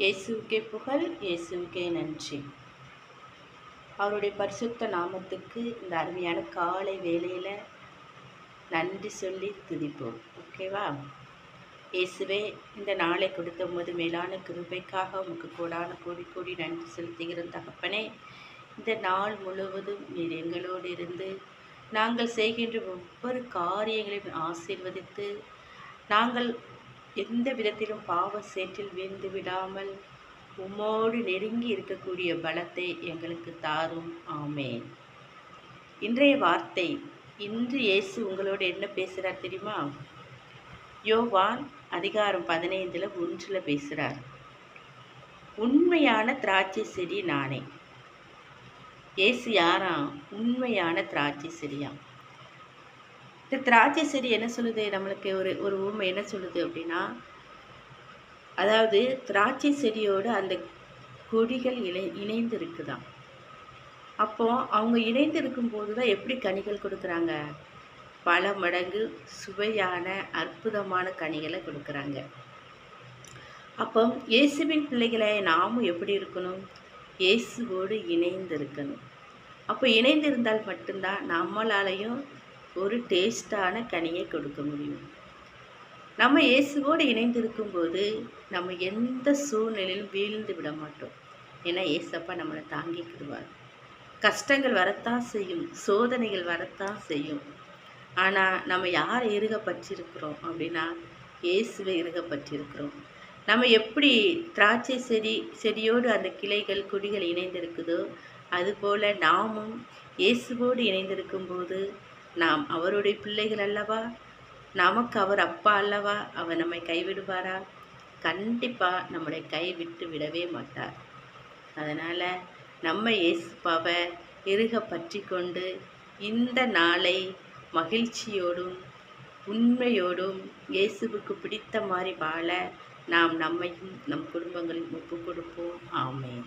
இயேசுவுக்கே புகழ், இயேசுவுக்கே நன்றி. அவருடைய பரிசுத்த நாமத்துக்கு இந்த அருமையான காலை வேளையில் நன்றி சொல்லி துதிப்போம். ஓகேவா? இயேசுவே, இந்த நாளை கொடுத்த உமது மேலான கிருபைக்காக உமக்கு கோடான கோடி கோடி நன்றி செலுத்துகிற தகப்பனே, இந்த நாள் முழுவதும் நீர் எங்களோடு இருந்து நாங்கள் செய்கின்ற ஒவ்வொரு காரியங்களையும் ஆசீர்வதித்து, நாங்கள் எந்த விதத்திலும் பாவ சேற்றில் வீழ்ந்து விடாமல் உம்மோடு நெருங்கி இருக்கக்கூடிய பலத்தை எங்களுக்கு தாரும். ஆமேன். இன்றைய வார்த்தை, இன்று இயேசு உங்களோடு என்ன பேசுகிறார் தெரியுமா? யோவான் அதிகாரம் 15:1 பேசுகிறார். உண்மையான திராட்சை செடி நானே. இயேசு யாராம்? உண்மையான திராட்சை செடியாம். இந்த திராட்சை செடி என்ன சொல்லுது? நம்மளுக்கு ஒரு ஊமை என்ன சொல்லுது அப்படின்னா, அதாவது திராட்சை செடியோடு அந்த கொடிகள் இணைந்து இருக்குதாம். அப்போ அவங்க இணைந்து இருக்கும்போது தான் எப்படி கனிகள் கொடுக்குறாங்க? பல மடங்கு சுவையான அற்புதமான கனிகளை கொடுக்குறாங்க. அப்போ இயேசுவின் பிள்ளைகளை நாமும் எப்படி இருக்கணும்? இயேசுவோடு இணைந்து இருக்கணும். அப்போ இணைந்து இருந்தால் மட்டும்தான் நம்மளாலையும் ஒரு டேஸ்டான கனியை கொடுக்க முடியும். நம்ம இயேசுவோடு இணைந்து இருக்கும்போது நம்ம எந்த சூழ்நிலையிலும் வீழ்ந்து விட மாட்டோம். ஏன்னா இயேசப்பா நம்மளை தாங்கிக்கிடுவார். கஷ்டங்கள் வரத்தான் செய்யும், சோதனைகள் வரத்தான் செய்யும். ஆனால் நம்ம யாரை இறுகப்பற்றிருக்கிறோம் அப்படின்னா, இயேசுவை இறுகப்பற்றிருக்கிறோம். நம்ம எப்படி திராட்சை செடியோடு அந்த கிளைகள் கொடிகள் இணைந்திருக்குதோ, அதுபோல் நாமும் இயேசுவோடு இணைந்திருக்கும்போது நாம் அவருடைய பிள்ளைகள் அல்லவா? நமக்கு அவர் அப்பா அல்லவா? அவர் நம்மை கைவிடுவாரா? கண்டிப்பாக நம்மளை கைவிட்டு விடவே மாட்டார். அதனால் நம்ம இயேசுப்பாவை இறுக பற்றி கொண்டு இந்த நாளை மகிழ்ச்சியோடும் உண்மையோடும் இயேசுவுக்கு பிடித்த மாதிரி வாழ நாம் நம்மையும் நம் குடும்பங்களையும் ஒப்பு கொடுப்போம். ஆமென்.